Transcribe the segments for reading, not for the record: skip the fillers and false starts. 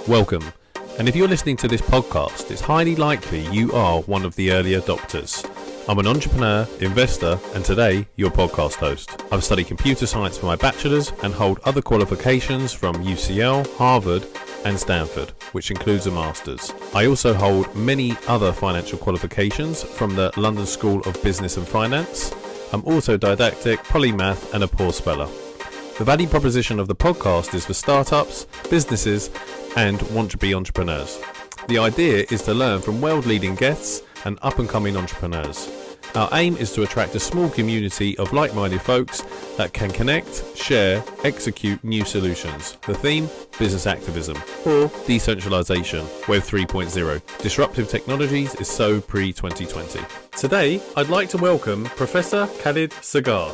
Welcome, and if you're listening to this podcast, it's highly likely you are one of the early adopters. I'm an entrepreneur, investor, and today, your podcast host. I've studied computer science for my bachelor's and hold other qualifications from UCL, Harvard, and Stanford, which includes a master's. I also hold many other financial qualifications from the London School of Business and Finance. I'm autodidactic, polymath, and a poor speller. The value proposition of the podcast is for startups, businesses, and want-to-be entrepreneurs. The idea is to learn from world-leading guests and up-and-coming entrepreneurs. Our aim is to attract a small community of like-minded folks that can connect, share, execute new solutions. The theme, business activism, or decentralization, Web 3.0. Disruptive technologies is so pre-2020. Today, I'd like to welcome Professor Khalid Saqr.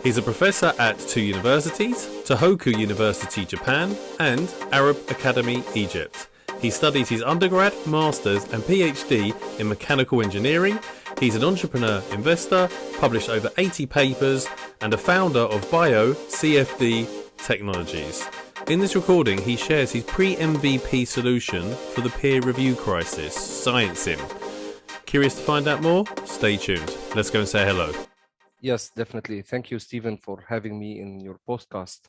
He's a professor at two universities, Tohoku University, Japan, and Arab Academy, Egypt. He studied his undergrad, master's, and PhD in mechanical engineering. He's an entrepreneur, investor, published over 80 papers, and a founder of Bio-CFD technologies. In this recording, he shares his pre-MVP solution for the peer review crisis, ScienceSim. Curious to find out more? Stay tuned. Let's go and say hello. Yes, definitely. Thank you, Stephen, for having me in your podcast.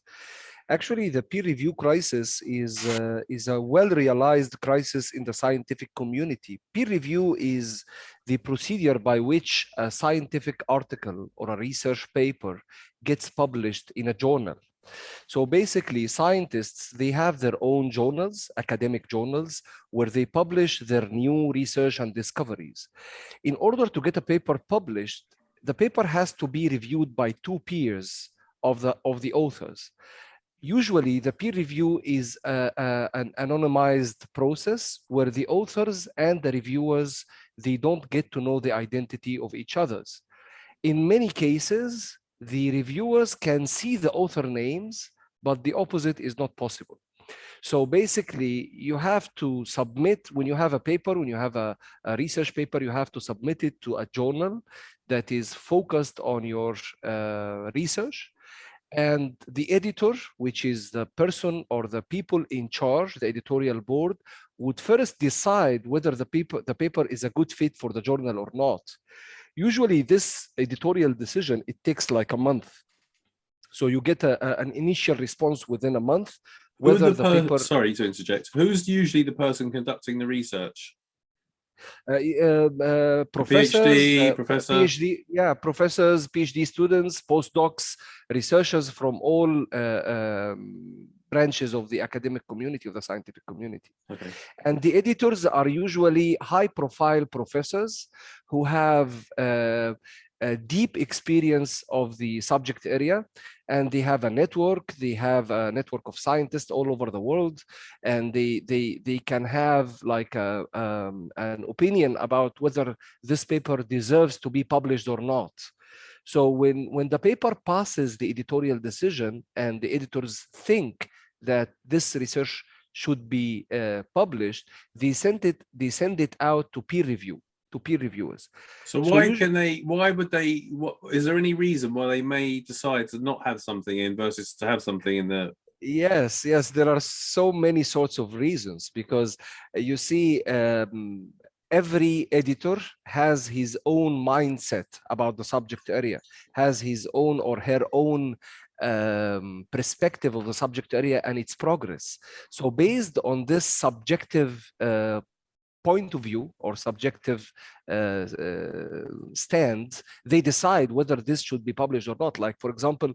Actually, the peer review crisis is a well-realized crisis in the scientific community. Peer review is the procedure by which a scientific article or a research paper gets published in a journal. So basically, scientists, they have their own journals, academic journals, where they publish their new research and discoveries. In order to get a paper published, the paper has to be reviewed by two peers of the authors. Usually, the peer review is an anonymized process where the authors and the reviewers, they don't get to know the identity of each other's. In many cases, the reviewers can see the author names, but the opposite is not possible. So basically, you have to submit, when you have a paper, when you have a research paper, you have to submit it to a journal that is focused on your research. And the editor, which is the person or the people in charge, the editorial board, would first decide whether the paper is a good fit for the journal or not. Usually this editorial decision, it takes like a month. So you get an initial response within a month. Whether the paper... Sorry to interject. Who's usually the person conducting the research? Professors, PhD, professor. PhD, professors, PhD students, postdocs, researchers from all branches of the academic community, of the scientific community. Okay. And the editors are usually high-profile professors who have a deep experience of the subject area, and they have a network. They have a network of scientists all over the world, and they can have like an opinion about whether this paper deserves to be published or not. So when the paper passes the editorial decision and the editors think that this research should be published, they send it out to peer review. To peer reviewers. So is there any reason why they may decide to not have something in versus to have something in there? Yes, there are so many sorts of reasons, because you see, every editor has his own mindset about the subject area, has his own or her own perspective of the subject area and its progress. So based on this subjective point of view or subjective stand, they decide whether this should be published or not. Like, for example,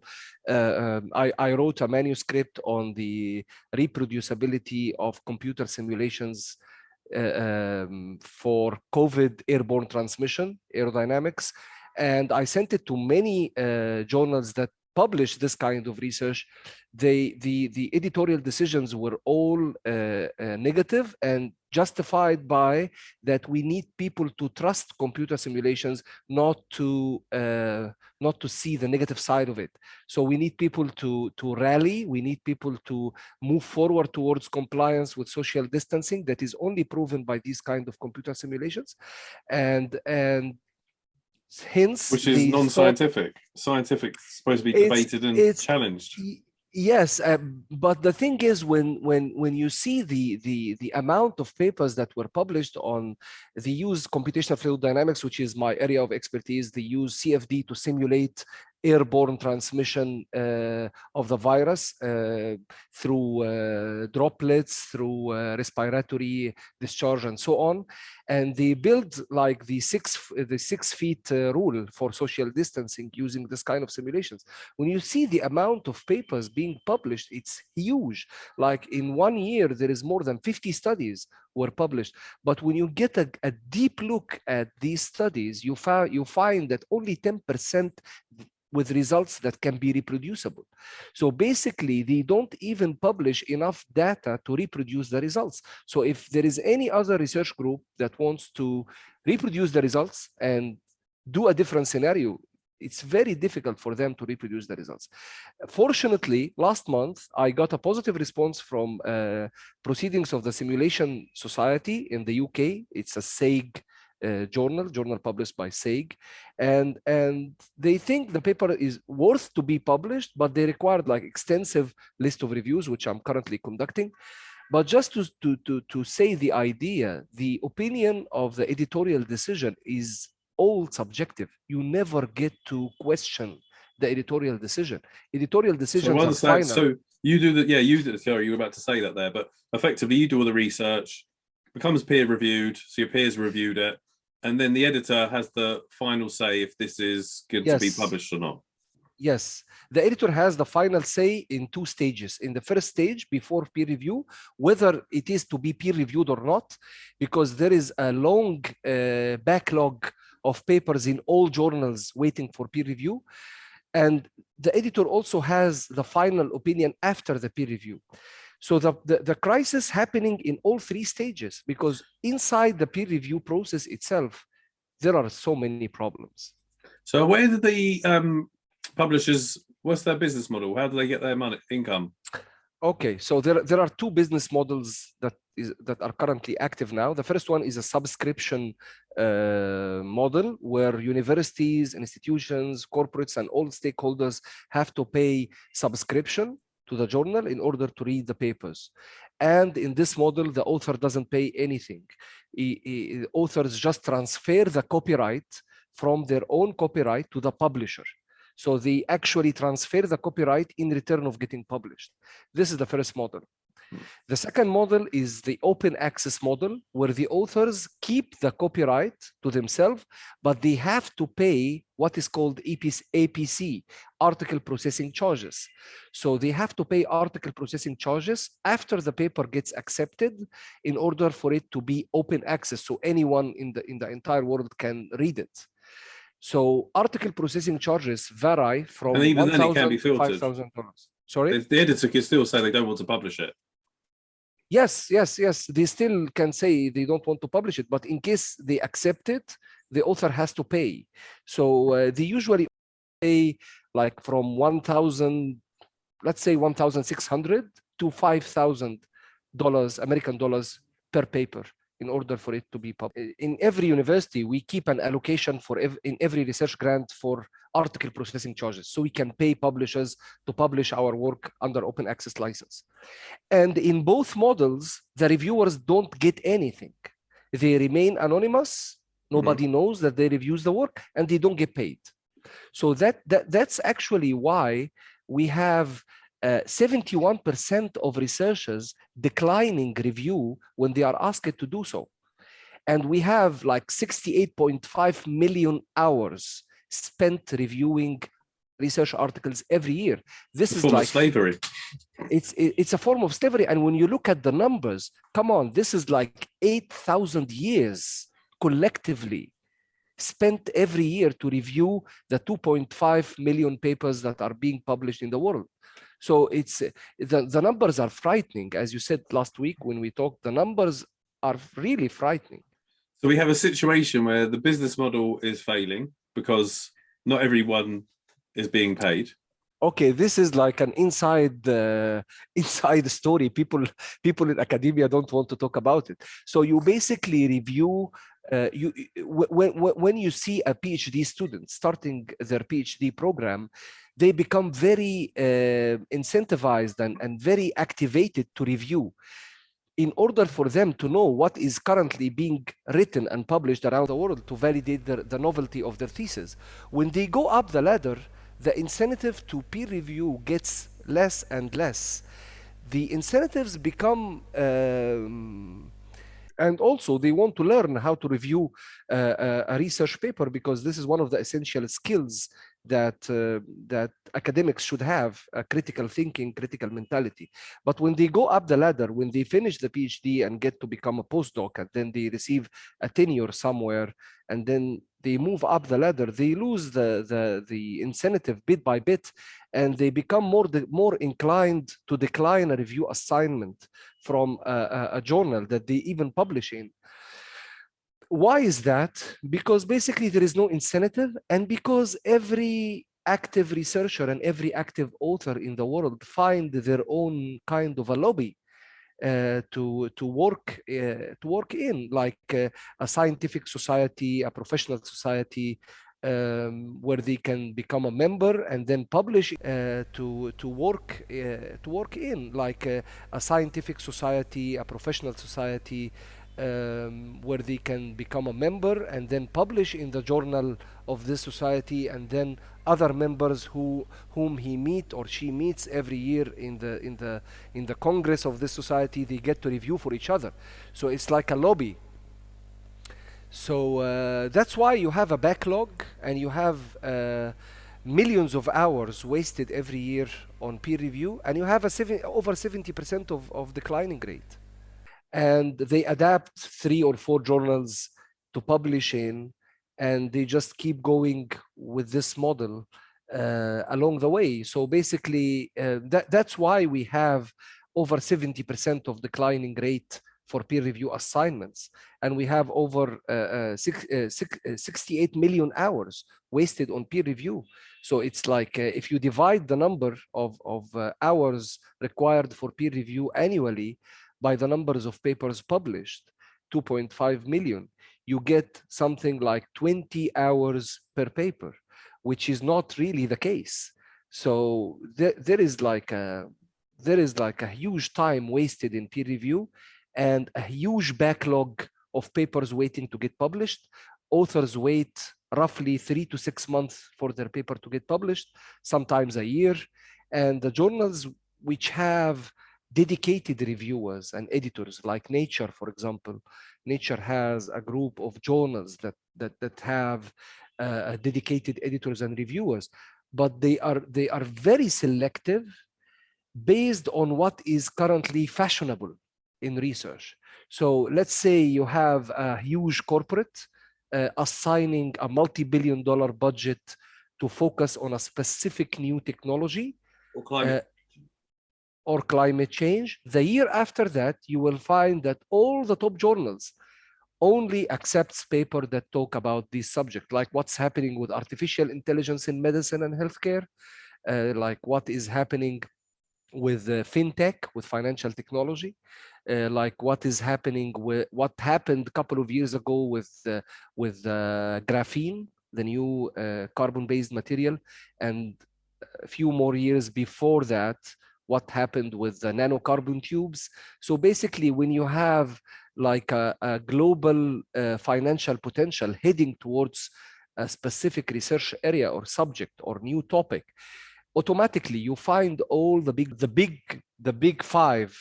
I wrote a manuscript on the reproducibility of computer simulations for COVID airborne transmission, aerodynamics, and I sent it to many journals that publish this kind of research. The editorial decisions were all negative and justified by that we need people to trust computer simulations, not to see the negative side of it. So we need people to rally. We need people to move forward towards compliance with social distancing that is only proven by these kind of computer simulations, and hence, which is non-scientific. Scientific is supposed to be debated and challenged. Yes, but the thing is, when you see the amount of papers that were published on, they use computational fluid dynamics, which is my area of expertise. They use CFD to simulate airborne transmission of the virus through droplets, through respiratory discharge, and so on. And they build like the 6 feet rule for social distancing using this kind of simulations. When you see the amount of papers being published, it's huge. Like in 1 year, there is more than 50 studies were published. But when you get a deep look at these studies, you find that only 10% with results that can be reproducible. So basically, they don't even publish enough data to reproduce the results. So if there is any other research group that wants to reproduce the results and do a different scenario, it's very difficult for them to reproduce the results. Fortunately, last month, I got a positive response from Proceedings of the Simulation Society in the UK. It's a SAG journal published by SAG, and they think the paper is worth to be published, but they required like extensive list of reviews, which I'm currently conducting. But just to say the idea, the opinion of the editorial decision is all subjective. You never get to question the editorial decision. Editorial decisions are final. So you do the, sorry, you were about to say that there, but effectively you do all the research, becomes peer reviewed, so your peers reviewed it, and then the editor has the final say if this is good to be published or not. Yes, the editor has the final say in 2 stages. In the first stage, before peer review, whether it is to be peer reviewed or not, because there is a long backlog of papers in all journals waiting for peer review. And the editor also has the final opinion after the peer review. So the crisis happening in all 3 stages, because inside the peer review process itself, there are so many problems. So where do the publishers, what's their business model? How do they get their money, income? Okay, so there are 2 business models that are currently active now. The first one is a subscription model where universities, institutions, corporates, and all stakeholders have to pay subscription to the journal in order to read the papers. And in this model, the author doesn't pay anything. Authors just transfer the copyright from their own copyright to the publisher. So they actually transfer the copyright in return of getting published. This is the first model. The second model is the open access model, where the authors keep the copyright to themselves, but they have to pay what is called APC, article processing charges. So they have to pay article processing charges after the paper gets accepted in order for it to be open access, so anyone in the entire world can read it. So article processing charges vary from $1,000 to $5,000. Sorry? The editor can still say they don't want to publish it. Yes. They still can say they don't want to publish it, but in case they accept it, the author has to pay. So they usually pay like from $1,000, let's say $1,600 to $5,000 American dollars per paper in order for it to be published. In every university, we keep an allocation for in every research grant for article processing charges, so we can pay publishers to publish our work under open access license. And in both models, the reviewers don't get anything. They remain anonymous. Nobody knows that they reviews the work, and they don't get paid. So that's actually why we have 71% of researchers declining review when they are asked to do so. And we have like 68.5 million hours spent reviewing research articles every year. This is like slavery. It's a form of slavery. And when you look at the numbers, come on, this is like 8,000 years collectively spent every year to review the 2.5 million papers that are being published in the world. So it's the numbers are frightening. As you said last week when we talked, the numbers are really frightening. So we have a situation where the business model is failing because not everyone is being paid. Okay, this is like an inside story. People in academia don't want to talk about it. So you basically review When you see a PhD student starting their PhD program, they become very incentivized and very activated to review, in order for them to know what is currently being written and published around the world to validate the novelty of their thesis. When they go up the ladder, the incentive to peer review gets less and less. The incentives become and also they want to learn how to review a research paper, because this is one of the essential skills that academics should have: a critical thinking, critical mentality. But when they go up the ladder, when they finish the PhD and get to become a postdoc, and then they receive a tenure somewhere, and then they move up the ladder, they lose the incentive bit by bit, and they become more inclined to decline a review assignment from a journal that they even publish in. Why is that? Because basically there is no incentive, and because every active researcher and every active author in the world find their own kind of a lobby to work in, like a scientific society, a professional society, where they can become a member and then publish to work in, like a scientific society, a professional society, where they can become a member and then publish in the journal of this society, and then other members whom he meet or she meets every year in the congress of this society, they get to review for each other. So it's like a lobby. So that's why you have a backlog, and you have millions of hours wasted every year on peer review, and you have over 70% of declining rate. And they adapt 3 or 4 journals to publish in, and they just keep going with this model along the way. So basically, that's why we have over 70% of declining rate for peer review assignments, and we have over 68 million hours wasted on peer review. So it's like if you divide the number of hours required for peer review annually by the numbers of papers published, 2.5 million, you get something like 20 hours per paper, which is not really the case. So there is like a huge time wasted in peer review, and a huge backlog of papers waiting to get published. Authors wait roughly 3 to 6 months for their paper to get published, sometimes a year. And the journals which have dedicated reviewers and editors, like Nature, for example. Nature has a group of journals that have dedicated editors and reviewers, but they are very selective based on what is currently fashionable in research. So let's say you have a huge corporate assigning a multi-billion-dollar budget to focus on a specific new technology, or climate change. The year after that, you will find that all the top journals only accepts paper that talk about this subject, like what's happening with artificial intelligence in medicine and healthcare, like what is happening with fintech, with financial technology, like what is happening with what happened a couple of years ago with graphene, the new carbon-based material, and a few more years before that, what happened with the nanocarbon tubes. So basically, when you have like a global financial potential heading towards a specific research area or subject or new topic, automatically you find all the big five.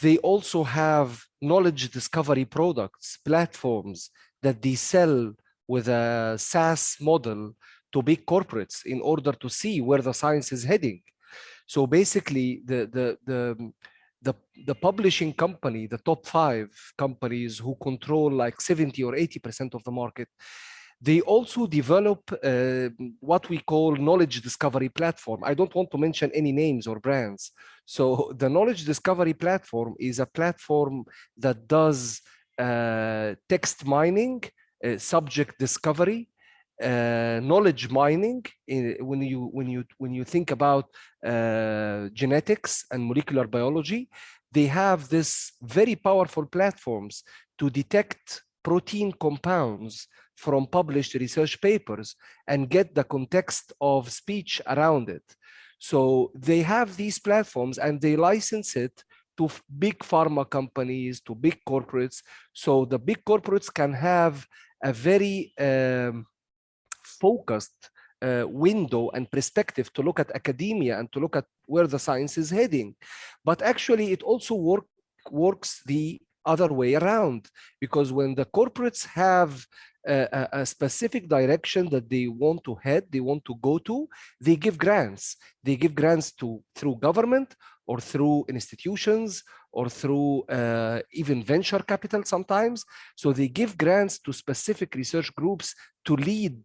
They also have knowledge discovery products, platforms that they sell with a SaaS model to big corporates in order to see where the science is heading. So basically, the publishing company, the top 5 companies who control like 70 or 80% of the market, they also develop what we call knowledge discovery platform. I don't want to mention any names or brands. So the knowledge discovery platform is a platform that does text mining, subject discovery, knowledge mining. When you think about genetics and molecular biology, they have this very powerful platforms to detect protein compounds from published research papers and get the context of speech around it. So they have these platforms and they license it to big pharma companies, to big corporates. So the big corporates can have a very focused window and perspective to look at academia and to look at where the science is heading. But actually, it also works the other way around, because when the corporates have a specific direction that they want to head, they want to go to, they give grants. They give grants through government or through institutions or through even venture capital sometimes. So they give grants to specific research groups to lead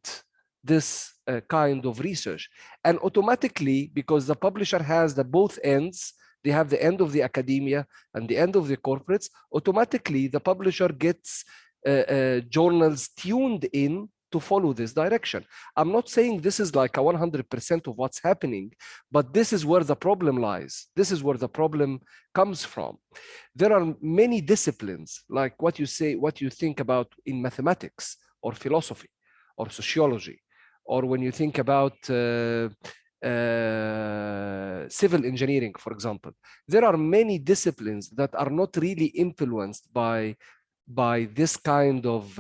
this kind of research. And automatically, because the publisher has the both ends, they have the end of the academia and the end of the corporates, automatically the publisher gets journals tuned in to follow this direction. I'm not saying this is like a 100% of what's happening, but this is where the problem lies. This is where the problem comes from. There are many disciplines, like what you say, what you think about in mathematics or philosophy or sociology, or when you think about civil engineering, for example. There are many disciplines that are not really influenced by this kind of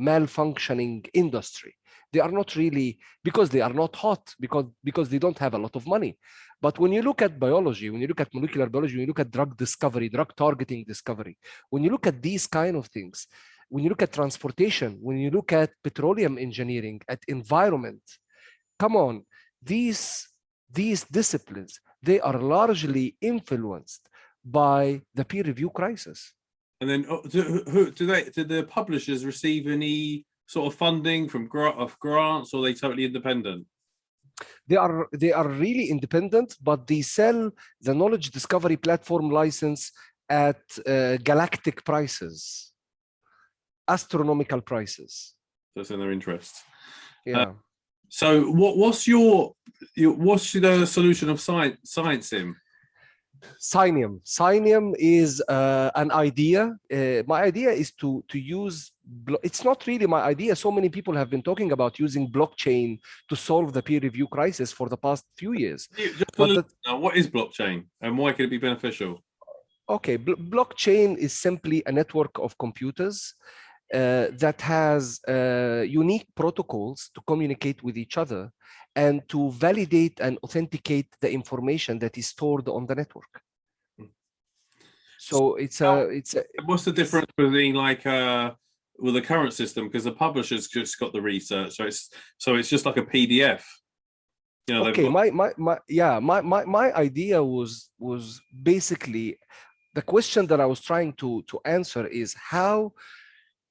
malfunctioning industry. They are not really, because they are not hot, because they don't have a lot of money. But when you look at biology, when you look at molecular biology, when you look at drug discovery, drug targeting discovery, when you look at these kind of things, when you look at transportation, when you look at petroleum engineering, at environment, come on, these disciplines, they are largely influenced by the peer review crisis. And then do the publishers receive any sort of funding from grants, or are they totally independent? They are really independent, but they sell the knowledge discovery platform license at galactic prices, astronomical prices. That's in their interest. Yeah. So what's the solution of ScienceSim? Scinium is an idea. My idea is to use, it's not really my idea. So many people have been talking about using blockchain to solve the peer review crisis for the past few years. What is blockchain and why could it be beneficial? Okay, blockchain is simply a network of computers that has unique protocols to communicate with each other and to validate and authenticate the information that is stored on the network. So what's the difference between like with the current system, because the publisher's just got the research, so it's just like a PDF. You know, okay, my idea was basically, the question that I was trying to answer is how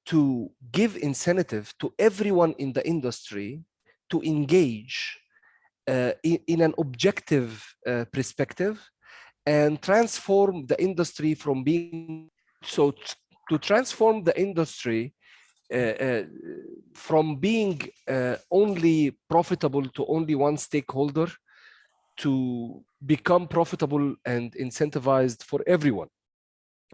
to give incentive to everyone in the industry to engage in an objective perspective and transform the industry from being, so to transform the industry from being only profitable to only one stakeholder to become profitable and incentivized for everyone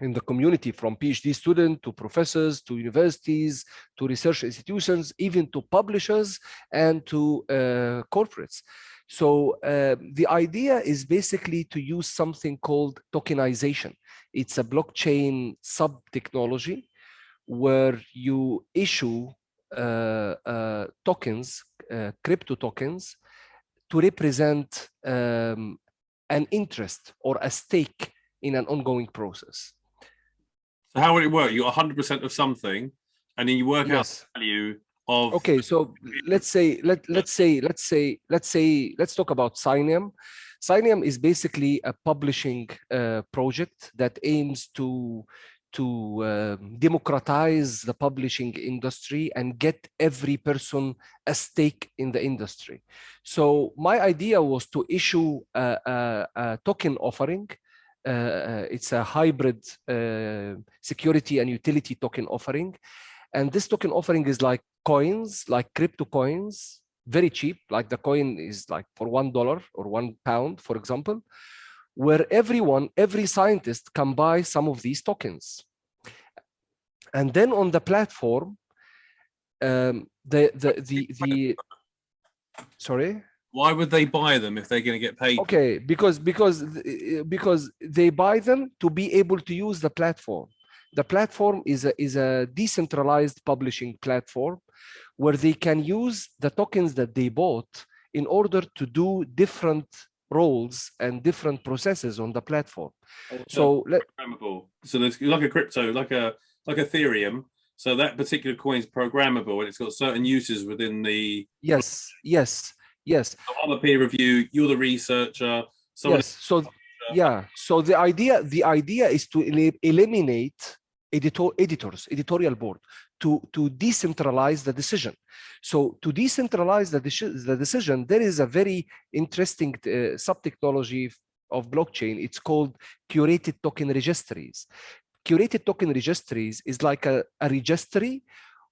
in the community, from PhD students to professors to universities to research institutions, even to publishers and to corporates. So the idea is basically to use something called tokenization. It's a blockchain sub-technology where you issue tokens, crypto tokens, to represent an interest or a stake in an ongoing process. So how would it work? You got 100% of something, and then you work out the value of. Okay, so let's talk about Scinium. Scinium is basically a publishing project that aims to democratize the publishing industry and get every person a stake in the industry. So my idea was to issue a token offering. It's a hybrid security and utility token offering. And this token offering is like coins, like crypto coins, very cheap. Like the coin is like for $1 or £1, for example, where every scientist can buy some of these tokens. And then on the platform, sorry? Why would they buy them if they're going to get paid? Okay, because they buy them to be able to use the platform. The platform is a decentralized publishing platform where they can use the tokens that they bought in order to do different roles and different processes on the platform. So programmable. So there's like a crypto, like Ethereum. So that particular coin is programmable and it's got certain uses within the. Yes. So I'm a peer review. You're the researcher. Yes. So yeah. So the idea is to eliminate editorial board, to decentralize the decision. So to decentralize the decision, there is a very interesting sub-technology of blockchain. It's called curated token registries. Curated token registries is like a registry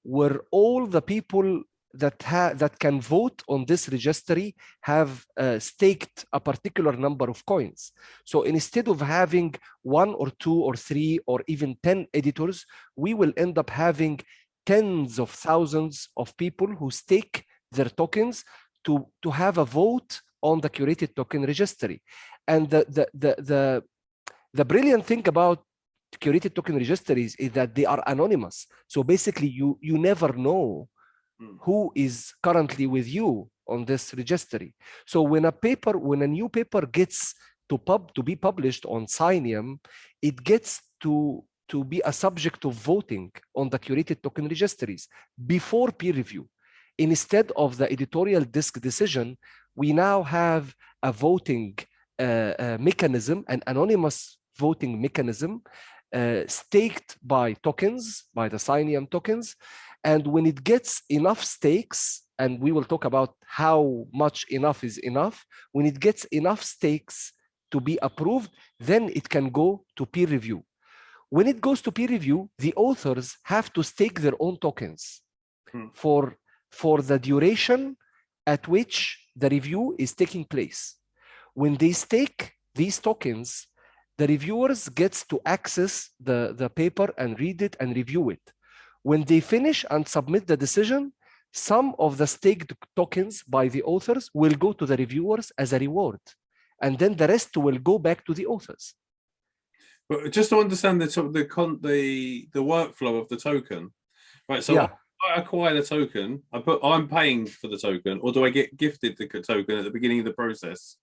where all the people that can vote on this registry have staked a particular number of coins. So instead of having 1 or 2 or 3 or even 10 editors, we will end up having tens of thousands of people who stake their tokens to have a vote on the curated token registry. And the brilliant thing about curated token registries is that they are anonymous. So basically you never know who is currently with you on this registry. So when a new paper gets to be published on Signium, it gets to be a subject of voting on the curated token registries before peer review. Instead of the editorial disk decision, we now have a voting mechanism, an anonymous voting mechanism staked by tokens, by the Signium tokens. And when it gets enough stakes, and we will talk about how much enough is enough, when it gets enough stakes to be approved, then it can go to peer review. When it goes to peer review, the authors have to stake their own tokens for the duration at which the review is taking place. When they stake these tokens, the reviewers gets to access the paper and read it and review it. When they finish and submit the decision, some of the staked tokens by the authors will go to the reviewers as a reward. And then the rest will go back to the authors. But just to understand the workflow of the token, right? So I acquire the token, I'm paying for the token, or do I get gifted the token at the beginning of the process?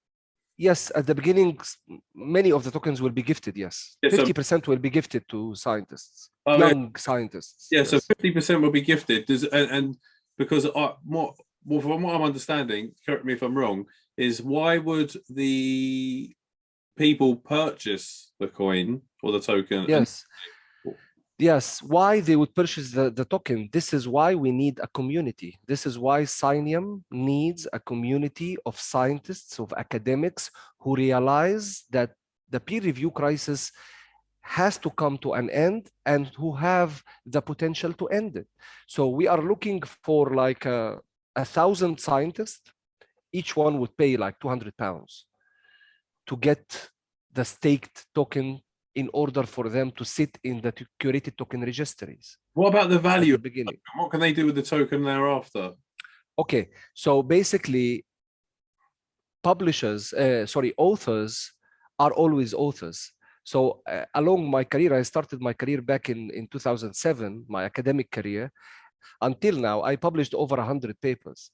Yes, at the beginning, many of the tokens will be gifted, yes. 50% will be gifted to scientists, young scientists. Yeah, yes. So 50% will be gifted. And because from what I'm understanding, correct me if I'm wrong, is why would the people purchase the coin or the token? Yes, why they would purchase the token. This is why we need a community. This is why Signium needs a community of scientists, of academics who realize that the peer review crisis has to come to an end and who have the potential to end it. So we are looking for like 1,000 scientists. Each one would pay like £200 to get the staked token in order for them to sit in the curated token registries. What about the value at the beginning? What can they do with the token thereafter? Okay, so basically authors are always authors. So along my career, I started my career back in 2007, my academic career. Until now, I published over 100 papers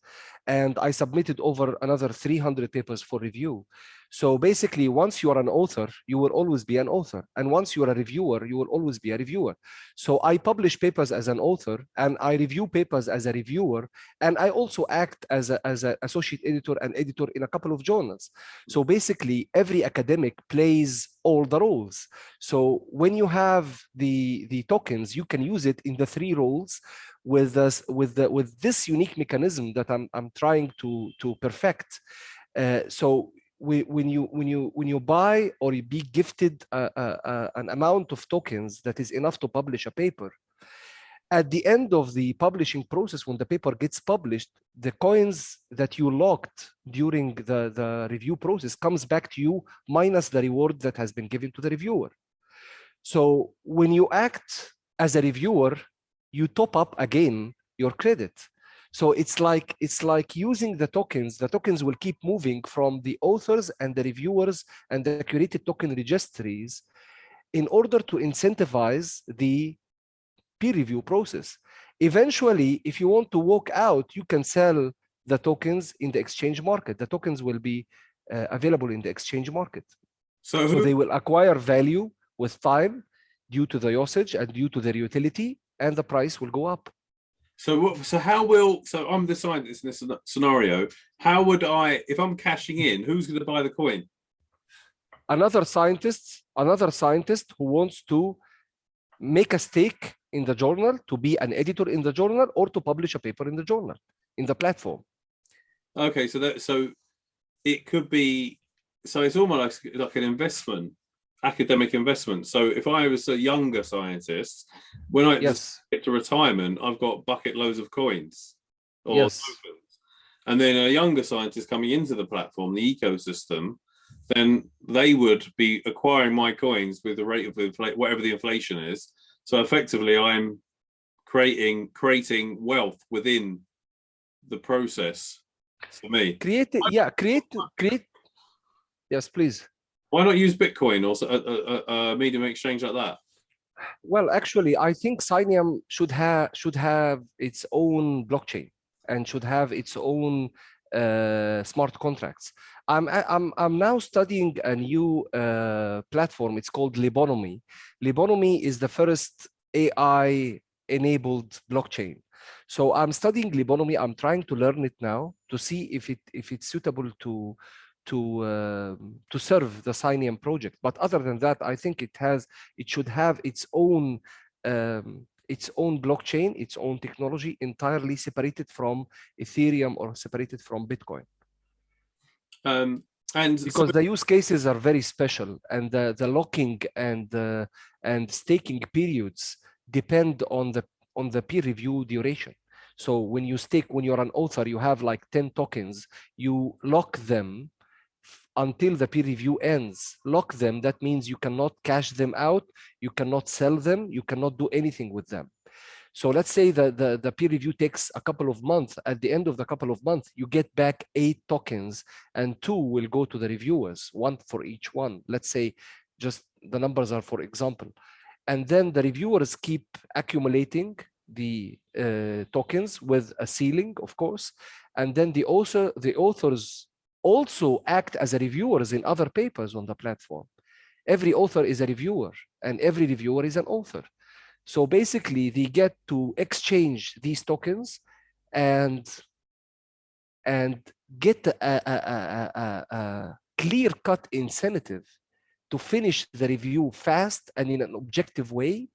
and I submitted over another 300 papers for review. So basically, once you are an author, you will always be an author. And once you are a reviewer, you will always be a reviewer. So I publish papers as an author and I review papers as a reviewer. And I also act as an associate editor and editor in a couple of journals. So basically, every academic plays all the roles. So when you have the tokens, you can use it in the 3 roles with this unique mechanism that I'm trying to perfect. So when you buy or you be gifted an amount of tokens that is enough to publish a paper, at the end of the publishing process, when the paper gets published, the coins that you locked during the review process comes back to you minus the reward that has been given to the reviewer. So when you act as a reviewer, you top up again your credit. So it's like using the tokens. The tokens will keep moving from the authors and the reviewers and the curated token registries in order to incentivize the peer review process. Eventually, if you want to walk out, you can sell the tokens in the exchange market. The tokens will be available in the exchange market. So they will acquire value with time due to the usage and due to their utility, and the price will go up. So I'm the scientist in this scenario. How would I, if I'm cashing in, who's going to buy the coin? Another scientist who wants to make a stake in the journal, to be an editor in the journal, or to publish a paper in the journal, in the platform. Okay, so it could be, so it's almost like an investment, academic investment. So if I was a younger scientist, when I just get to retirement, I've got bucket loads of coins or tokens. And then a younger scientist coming into the platform, the ecosystem, then they would be acquiring my coins with the rate of whatever the inflation is. So effectively, I'm creating wealth within the process for me. Create. Yes, please. Why not use Bitcoin or a medium exchange like that? Well, actually, I think Cinium should have its own blockchain and should have its own smart contracts. I'm now studying a new platform. It's called Libonomy. Libonomy is the first AI-enabled blockchain. So I'm studying Libonomy. I'm trying to learn it now to see if it's suitable to serve the Cinium project. But other than that, I think it should have its own blockchain, its own technology, entirely separated from Ethereum or separated from Bitcoin. And because the use cases are very special, and the locking and staking periods depend on the peer review duration. So when you're an author, you have like 10 tokens, you lock them until the peer review ends. Lock them, that means you cannot cash them out, you cannot sell them, you cannot do anything with them. So let's say the peer review takes a couple of months. At the end of the couple of months, you get back 8 tokens, and 2 will go to the reviewers, 1 for each one. Let's say just the numbers are for example. And then the reviewers keep accumulating the tokens with a ceiling, of course. And then the authors also act as reviewers in other papers on the platform. Every author is a reviewer, and every reviewer is an author. So basically, they get to exchange these tokens and get a clear-cut incentive to finish the review fast and in an objective way.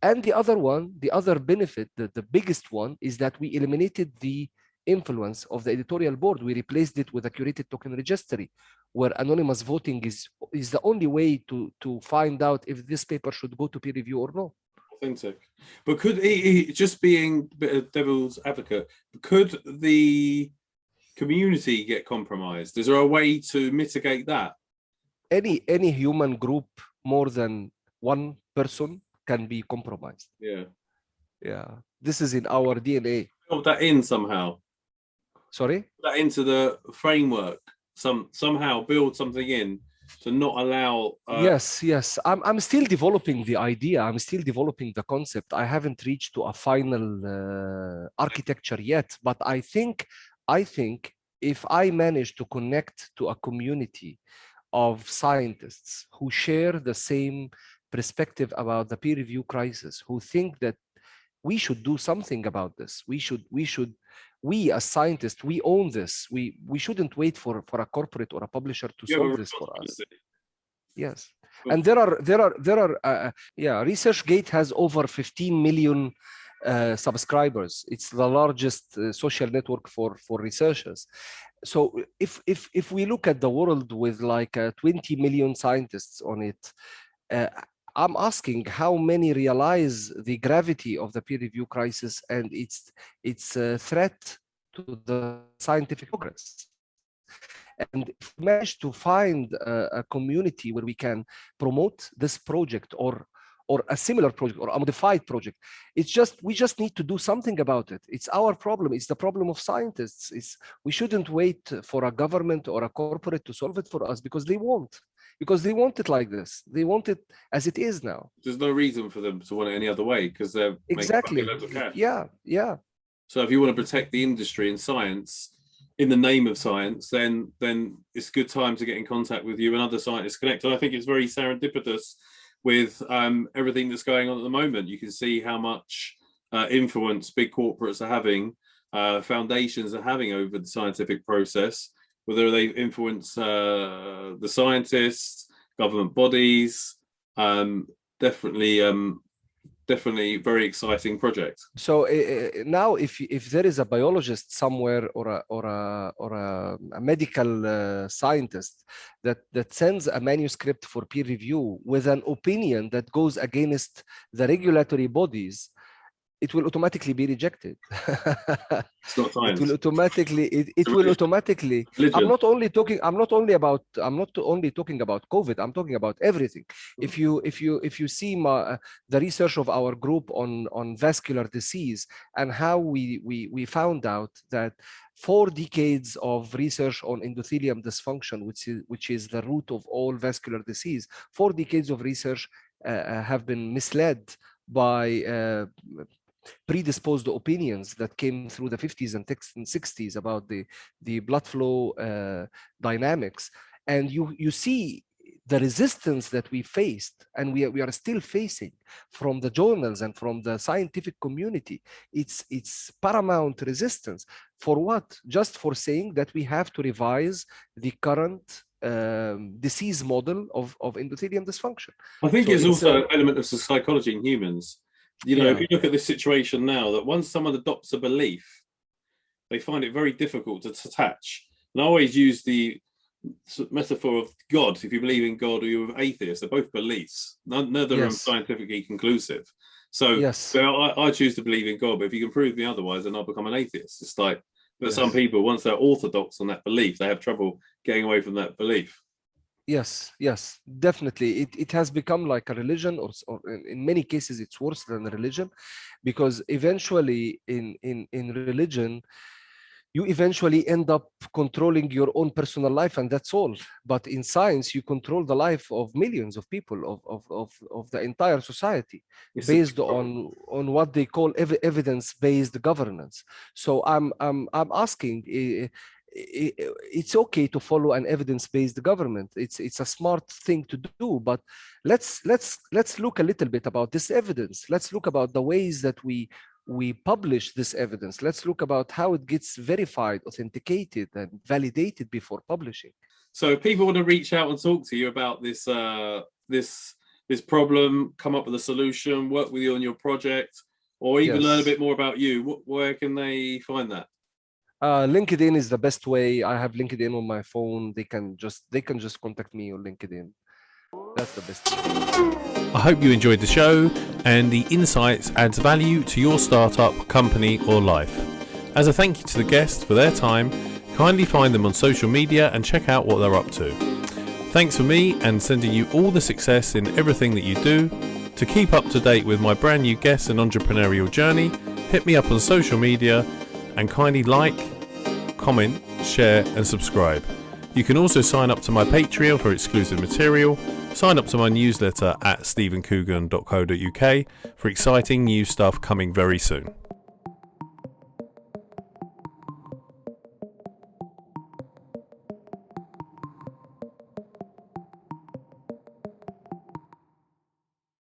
And the other benefit, the biggest one, is that we eliminated the influence of the editorial board. We replaced it with a curated token registry, where anonymous voting is the only way to find out if this paper should go to peer review or not. Authentic. But could just being a bit of devil's advocate, could the community get compromised? Is there a way to mitigate that? Any human group, more than one person, can be compromised. Yeah, this is in our DNA. Build that in somehow. Sorry? Put that into the framework. Somehow build something in to not allow. Yes. I'm still developing the idea. I'm still developing the concept. I haven't reached to a final architecture yet. But I think if I manage to connect to a community of scientists who share the same perspective about the peer review crisis, who think that we should do something about this. We as scientists, we own this. We shouldn't wait for a corporate or a publisher to solve this for us. Yes. And there are ResearchGate has over 15 million subscribers. It's the largest social network for researchers. So if we look at the world with like 20 million scientists on it, I'm asking how many realize the gravity of the peer review crisis and its threat to the scientific progress. And if we manage to find a community where we can promote this project or or a similar project or a modified project. We just need to do something about it. It's our problem. It's the problem of scientists. We shouldn't wait for a government or a corporate to solve it for us, because they won't. Because they want it like this. They want it as it is now. There's no reason for them to want it any other way, because they're Exactly. making loads of cash. Yeah. So if you want to protect the industry and science in the name of science, then it's a good time to get in contact with you and other scientists connect. And I think it's very serendipitous with everything that's going on at the moment. You can see how much influence big corporates are having, foundations are having over the scientific process, whether they influence the scientists, government bodies. Definitely very exciting project. So now, if there is a biologist somewhere or a medical scientist that sends a manuscript for peer review with an opinion that goes against the regulatory bodies, it will automatically be rejected. It's not science. It will automatically. Religion. I'm not only talking about COVID. I'm talking about everything. If you see the research of our group on vascular disease, and how we found out that 4 decades of research on endothelium dysfunction, which is the root of all vascular disease, 4 decades of research have been misled by predisposed opinions that came through the 50s and 60s about the blood flow dynamics. And you see the resistance that we faced, and we are still facing, from the journals and from the scientific community. It's paramount resistance. For what? Just for saying that we have to revise the current disease model of endothelium dysfunction. I think it's also an element of psychology in humans. You know, if you look at this situation now, that once someone adopts a belief, they find it very difficult to detach. And I always use the metaphor of God. If you believe in God or you're atheist, they're both beliefs. Neither of them scientifically conclusive. So I choose to believe in God, but if you can prove me otherwise, then I'll become an atheist. It's like, but some people, once they're orthodox on that belief, they have trouble getting away from that belief. Yes, definitely. It has become like a religion, or in many cases it's worse than a religion, because eventually in religion you eventually end up controlling your own personal life, and that's all. But in science, you control the life of millions of people, of the entire society, based on what they call evidence-based governance. So I'm asking, it's okay to follow an evidence-based government. It's a smart thing to do, but let's look a little bit about this evidence. Let's look about the ways that we publish this evidence. Let's look about how it gets verified, authenticated, and validated before publishing. So if people want to reach out and talk to you about this this problem, come up with a solution, work with you on your project, or even learn a bit more about you, where can they find that? LinkedIn is the best way. I have LinkedIn on my phone. They can just contact me on LinkedIn. That's the best way. I hope you enjoyed the show and the insights adds value to your startup, company or life. As a thank you to the guests for their time, kindly find them on social media and check out what they're up to. Thanks for me and sending you all the success in everything that you do. To keep up to date with my brand new guests and entrepreneurial journey, hit me up on social media and kindly like, comment, share and subscribe. You can also sign up to my Patreon for exclusive material, sign up to my newsletter at stevencoogan.co.uk for exciting new stuff coming very soon.